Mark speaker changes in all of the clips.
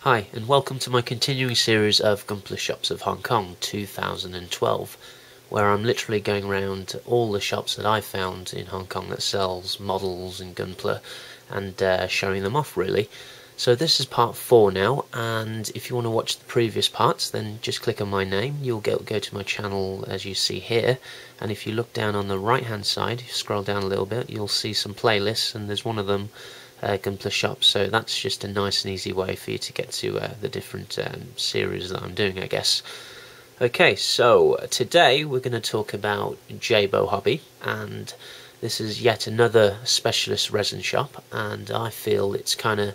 Speaker 1: Hi, and welcome to my continuing series of Gunpla Shops of Hong Kong 2012, where I'm literally going around all the shops that I've found in Hong Kong that sells models and Gunpla and showing them off really. So this is part 4 now, and if you want to watch the previous parts then just click on my name. You'll go to my channel as you see here, and if you look down on the right hand side, scroll down a little bit, you'll see some playlists, and there's one of them Gunpla shops, so that's just a nice and easy way for you to get to the different series that I'm doing, I guess. Okay, so today we're going to talk about Jabo Hobby, and this is yet another specialist resin shop, and I feel it's kind of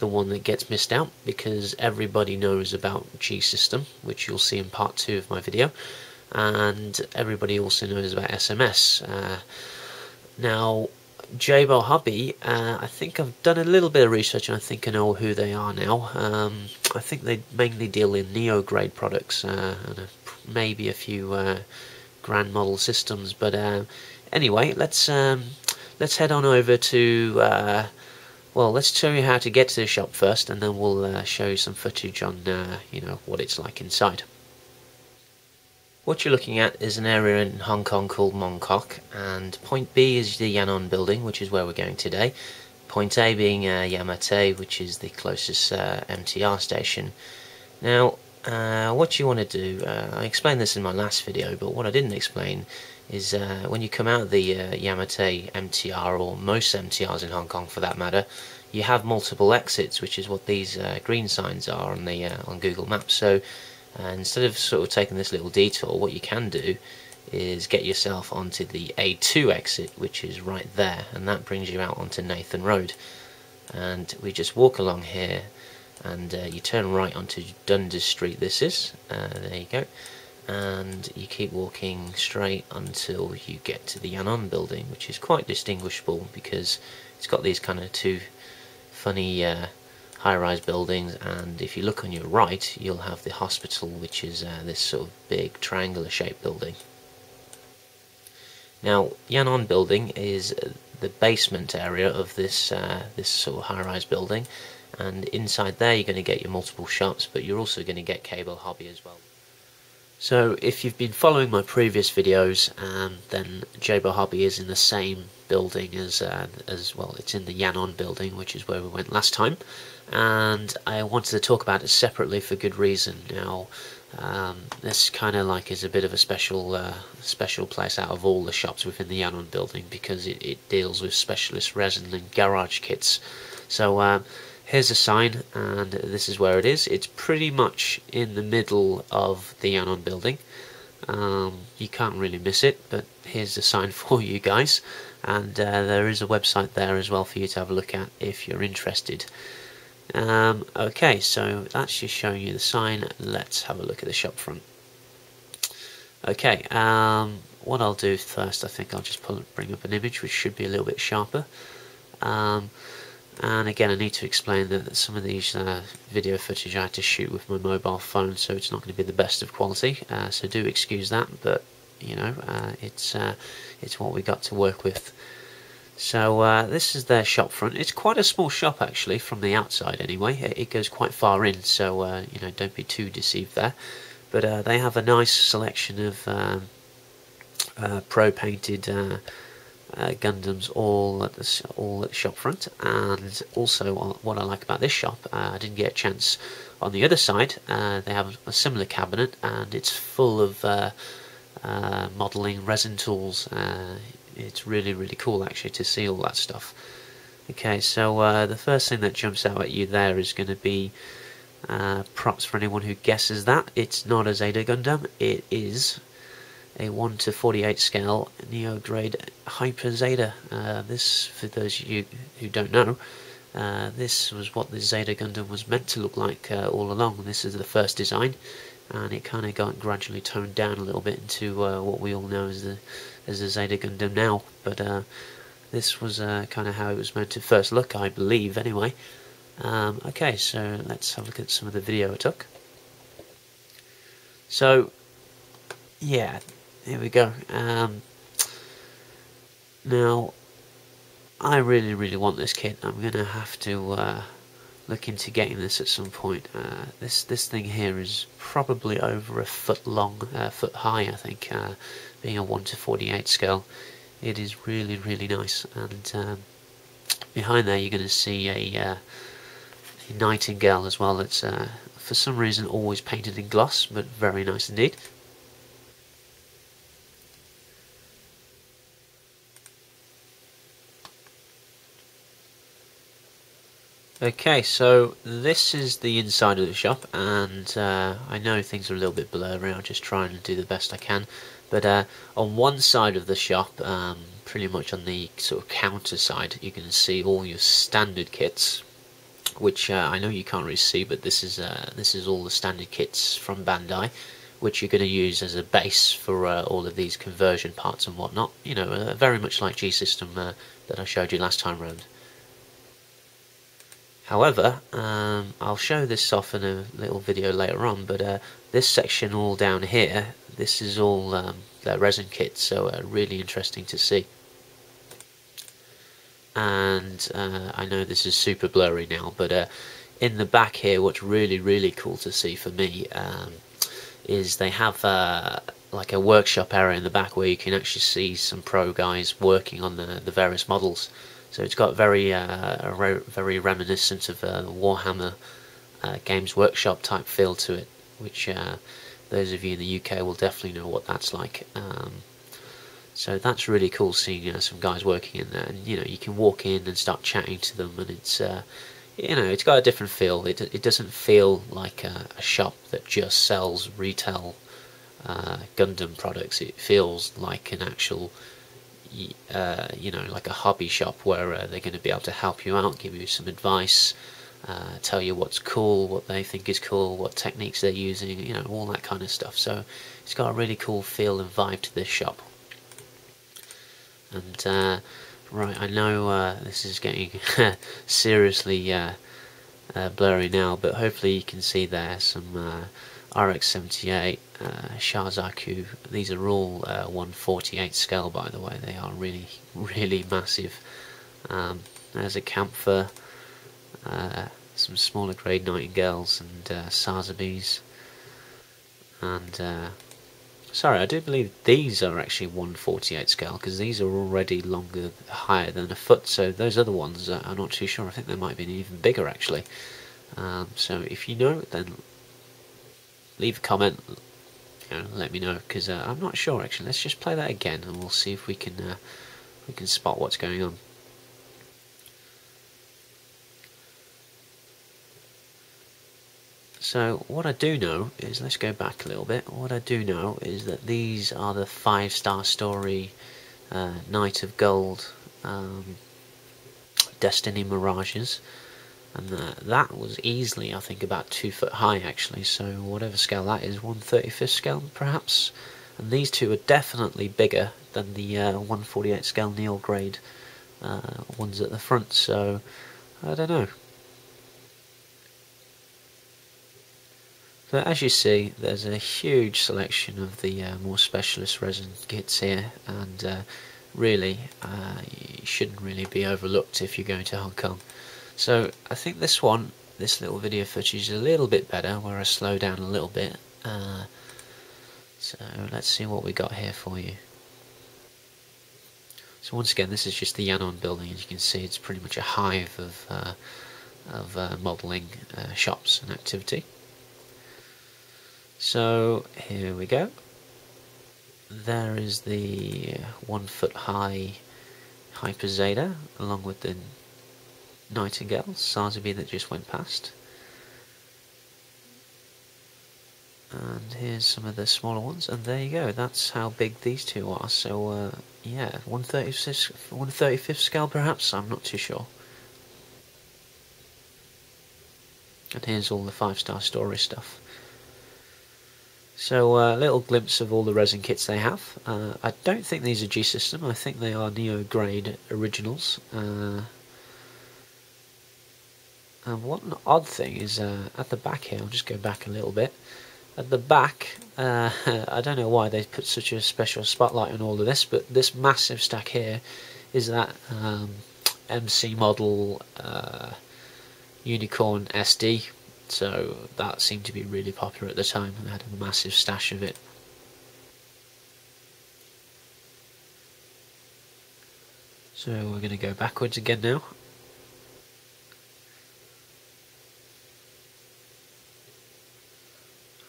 Speaker 1: the one that gets missed out because everybody knows about G-System, which you'll see in part 2 of my video, and everybody also knows about SMS. Now, Jabo Hobby, I think I've done a little bit of research and I think I know who they are now. I think they mainly deal in Neo grade products and maybe a few grand model systems. But anyway, let's head on over to well, let's show you how to get to the shop first, and then we'll show you some footage on you know, what it's like inside. What you're looking at is an area in Hong Kong called Mong Kok, and point B is the Yan'an building, which is where we're going today. Point A being Yamate, which is the closest MTR station. Now, what you want to do, I explained this in my last video, but what I didn't explain is when you come out of the Yamate MTR, or most MTRs in Hong Kong for that matter, you have multiple exits, which is what these green signs are on the on Google Maps. So instead of sort of taking this little detour, what you can do is get yourself onto the A2 exit, which is right there, and that brings you out onto Nathan Road. And we just walk along here, and you turn right onto Dundas Street. This is there you go, and you keep walking straight until you get to the Yan'an building, which is quite distinguishable because it's got these kind of two funny high-rise buildings, and if you look on your right you'll have the hospital, which is this sort of big triangular shaped building. Now, Yan'an building is the basement area of this this sort of high-rise building, and inside there you're going to get your multiple shops, but you're also going to get Jabo Hobby as well. So if you've been following my previous videos, then Jabo Hobby is in the same building as well. It's in the Yan'an building, which is where we went last time, and I wanted to talk about it separately for good reason. Now, this kind of like is a bit of a special place out of all the shops within the Yan'an building because it deals with specialist resin and garage kits. So here's a sign, and this is where it is. It's pretty much in the middle of the Yan'an building. You can't really miss it, but here's the sign for you guys, and there is a website there as well for you to have a look at if you're interested. Okay, so that's just showing you the sign. Let's have a look at the shop front. Okay, what I'll do first, I think I'll just bring up an image which should be a little bit sharper. And again, I need to explain that some of these video footage I had to shoot with my mobile phone, so it's not going to be the best of quality. So do excuse that, but you know, it's what we got to work with. So this is their shop front. It's quite a small shop actually, from the outside anyway. It goes quite far in, so you know, don't be too deceived there. But they have a nice selection of pro-painted Gundams all at the shop front. And also, what I like about this shop, I didn't get a chance on the other side. They have a similar cabinet, and it's full of modelling resin tools. It's really cool actually to see all that stuff. Okay, so the first thing that jumps out at you there is going to be props for anyone who guesses that. It's not a Zeta Gundam, it is a 1:48 scale Neo grade Hyper Zeta. This, for those of you who don't know, this was what the Zeta Gundam was meant to look like all along. This is the first design, and it kind of got gradually toned down a little bit into what we all know as the Zeta Gundam now. But this was kind of how it was meant to first look, I believe, anyway. Okay, so let's have a look at some of the video I took. So, yeah, here we go. Now, I really want this kit. I'm going to have to look into getting this at some point. This thing here is probably over a foot long, foot high, I think, being a 1:48 scale. It is really nice. And behind there you're going to see a nightingale as well. It's for some reason always painted in gloss, but very nice indeed. Okay, so this is the inside of the shop, and I know things are a little bit blurry. I'll just try and do the best I can. But on one side of the shop, pretty much on the sort of counter side, you can see all your standard kits, which I know you can't really see, but this is all the standard kits from Bandai, which you're going to use as a base for all of these conversion parts and whatnot. You know, very much like G-System that I showed you last time round. However, I'll show this off in a little video later on, but this section all down here, this is all their resin kits, so really interesting to see. And I know this is super blurry now, but in the back here, what's really cool to see for me is they have like a workshop area in the back where you can actually see some pro guys working on the various models. So it's got very reminiscent of Warhammer Games Workshop type feel to it, which those of you in the UK will definitely know what that's like. So that's really cool seeing some guys working in there, and you know, you can walk in and start chatting to them, and it's you know, it's got a different feel. It doesn't feel like a shop that just sells retail Gundam products. It feels like an actual you know, like a hobby shop where they're going to be able to help you out, give you some advice, tell you what's cool, what they think is cool, what techniques they're using, you know, all that kind of stuff. So it's got a really cool feel and vibe to this shop. And right, I know this is getting seriously blurry now, but hopefully you can see there some RX-78, Shazaku. These are all 1/48 scale, by the way. They are really massive. There's a Camphor, some smaller grade Nightingales and Sazabis, and sorry, I do believe these are actually 1/48 scale, because these are already higher than a foot, so those other ones I'm not too sure. I think they might be even bigger actually. So if you know, then leave a comment, you know, let me know, because I'm not sure actually. Let's just play that again and we'll see if we can spot what's going on. So what I do know is, let's go back a little bit. What I do know is that these are the 5-star story Knight of Gold Destiny Mirages, and that was easily, I think, about 2 foot high actually, so whatever scale that is, 1/35 scale perhaps. And these two are definitely bigger than the 1/48 scale Neil grade ones at the front, so I don't know. So as you see, there's a huge selection of the more specialist resin kits here, and really you shouldn't really be overlooked if you're going to Hong Kong. So I think this little video footage is a little bit better, where I slow down a little bit. So let's see what we got here for you. So once again, this is just the Yanon building. As you can see, it's pretty much a hive of modelling shops and activity. So here we go. There is the 1 foot high Hyper Zeta, along with the Nightingale, Sazabi that just went past. And here's some of the smaller ones, and there you go, that's how big these two are. So yeah, 1/35 scale perhaps, I'm not too sure. And here's all the 5-star story stuff. So a little glimpse of all the resin kits they have. I don't think these are G-System, I think they are Neo grade originals. And one odd thing is at the back here, I'll just go back a little bit. At the back, I don't know why they put such a special spotlight on all of this, but this massive stack here is that MC model, Unicorn SD, so that seemed to be really popular at the time, and they had a massive stash of it. So we're going to go backwards again now.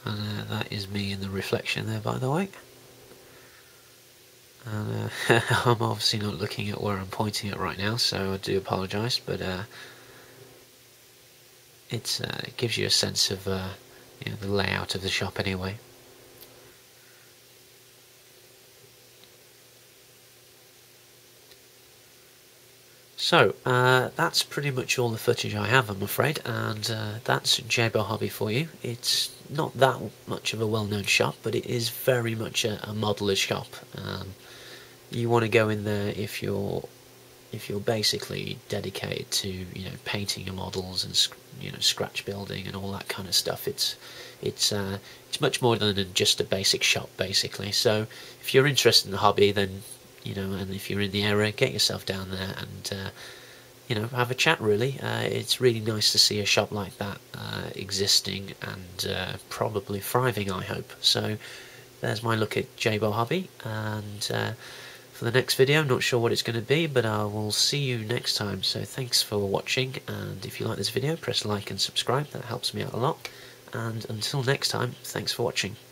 Speaker 1: And that is me in the reflection there, by the way. And I'm obviously not looking at where I'm pointing at right now, so I do apologise, but it gives you a sense of you know, the layout of the shop anyway. So, that's pretty much all the footage I have, I'm afraid, and that's Jabo Hobby for you. It's not that much of a well-known shop, but it is very much a modeller's shop. You want to go in there if you're basically dedicated to, you know, painting your models and, you know, scratch building and all that kind of stuff. It's much more than just a basic shop, basically. So if you're interested in the hobby, then, you know, and if you're in the area, get yourself down there and you know, have a chat. Really, it's really nice to see a shop like that existing and probably thriving, I hope. So there's my look at Jabo Hobby, and for the next video, I'm not sure what it's going to be, but I will see you next time. So thanks for watching, and if you like this video, press like and subscribe. That helps me out a lot. And until next time, thanks for watching.